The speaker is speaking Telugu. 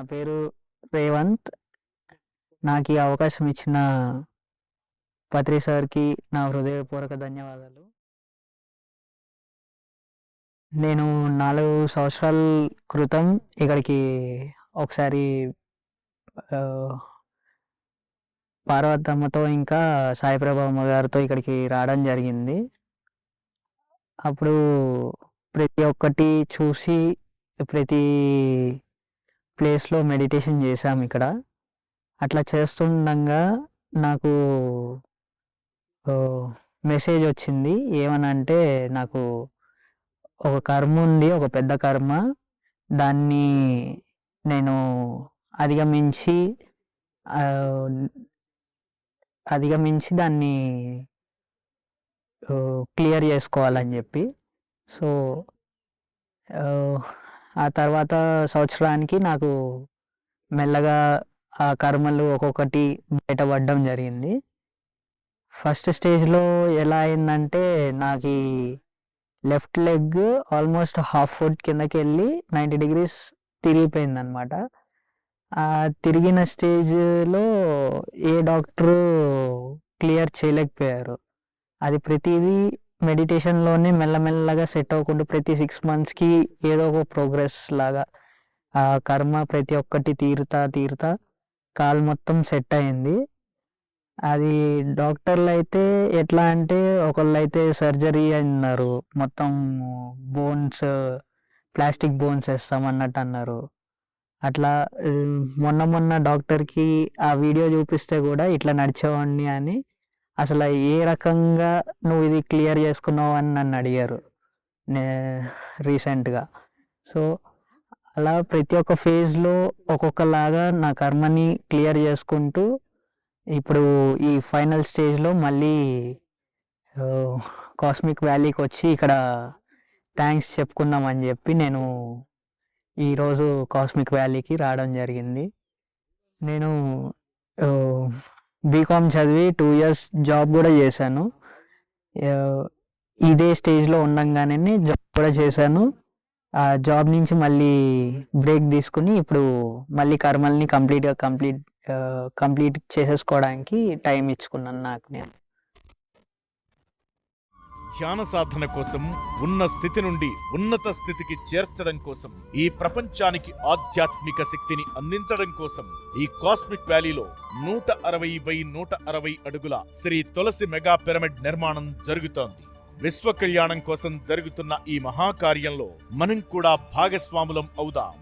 నా పేరు రేవంత్. నాకు ఈ అవకాశం ఇచ్చిన పత్రి సార్‌కి నా హృదయపూర్వక ధన్యవాదాలు. నేను 4 సంవత్సరాల క్రితం ఇక్కడికి ఒకసారి ఆహ్, పార్వతమ్మతో ఇంకా సాయిప్రభమ్మ గారితో ఇక్కడికి రావడం జరిగింది. అప్పుడు ప్రతి ఒక్కటి చూసి ప్రతి ప్లేస్‌లో మెడిటేషన్ చేశామిక్కడ. అట్లా చేస్తుండంగా నాకు ఓహ్! మెసేజొచ్చింది. ఏమనంటే నాకు ఒక కర్ముంది. ఒక పెద్ద కర్మ. దాన్ని నేను అధిగమించి ఆహ్, అధిగమించి దాన్ని క్లియర్ జేసుకోవాలని జెప్పి. సో, ఆహ్, ఆ తర్వాత సంవత్సరానికి నాకు మెల్లగా ఆ కర్మలు ఒక్కొక్కటి బయటపడడం జరిగింది. ఫస్ట్ స్టేజ్‌లో ఎలా అయిందంటే నాకీ left leg almost half foot కిందకెళ్ళి 90 డిగ్రీస్ తిరిగిపోయిందనమాట. ఆ తిరిగిన స్టేజ్‌లో ఏ డాక్టరు క్లియర్ చేయలేకపోయారు. అది ప్రతీదీ మెడిటేషన్‌లోనే మెల్లమెల్లగా సెట్ అవ్వకుండా ప్రతి 6 మంత్స్‌కి ఏదో ఒక ప్రోగ్రెస్ లాగా ఆ కర్మ ప్రతి ఒక్కటి తీరుతా కాలు మొత్తం సెట్ అయింది. అది డాక్టర్‌లైతే ఎట్లా అంటే ఒకళ్ళైతే సర్జరీ అన్నారు. మొత్తం బోన్స్ ప్లాస్టిక్ బోన్స్ ఏస్తామన్నట్టన్నారు. అట్లా మొన్న డాక్టర్‌కి ఆ వీడియో చూపిస్తే గూడా ఇట్లా నడిచేవాడిని అని అసల ఏ రకంగా నువ్వు ఇది క్లియర్ చేసుకున్నావు అని నన్నడిగారు. నే రీసెంట్‌గా. సో, అలా ప్రతి ఒక్క ఫేజ్‌లో ఒక్కొక్కలాగా నా కర్మని క్లియర్ చేసుకుంటూ ఇప్పుడు ఈ ఫైనల్ స్టేజ్‌లో మళ్ళీ కాస్మిక్ వ్యాలీకొచ్చి ఇక్కడ థాంక్స్ చెప్పుకుందామని జెప్పి నేను ఈరోజు కాస్మిక్ వ్యాలీకి రావడం జరిగింది. నేను ఆహ్, బీకామ్ చదివి 2 ఇయర్స్ జాబ్ గూడా జేశాను. ఆహ్, ఇదే స్టేజ్‌లో ఉండంగానే జాబ్ కూడా చేశాను. ఆ జాబ్ నుంచి మళ్ళీ బ్రేక్ తీసుకొని ఇప్పుడు మళ్ళీ కర్మల్ని కంప్లీట్ చేసేసుకోవడానికి టైం ఇచ్చుకున్నాను నాకు నేను. ధ్యాన సాధన కోసం ఉన్న స్థితి నుండి ఉన్నత స్థితికి చేర్చడం కోసం ఈ ప్రపంచానికి ఆధ్యాత్మిక శక్తిని అందించడం కోసం ఈ కాస్మిక్ వ్యాలీలో 160 అడుగుల శ్రీ తులసి మెగా పిరమిడ్ నిర్మాణం జరుగుతోంది. విశ్వ కళ్యాణం కోసం జరుగుతున్న ఈ మహాకార్యంలో మనం కూడా భాగస్వాములం అవుదాం.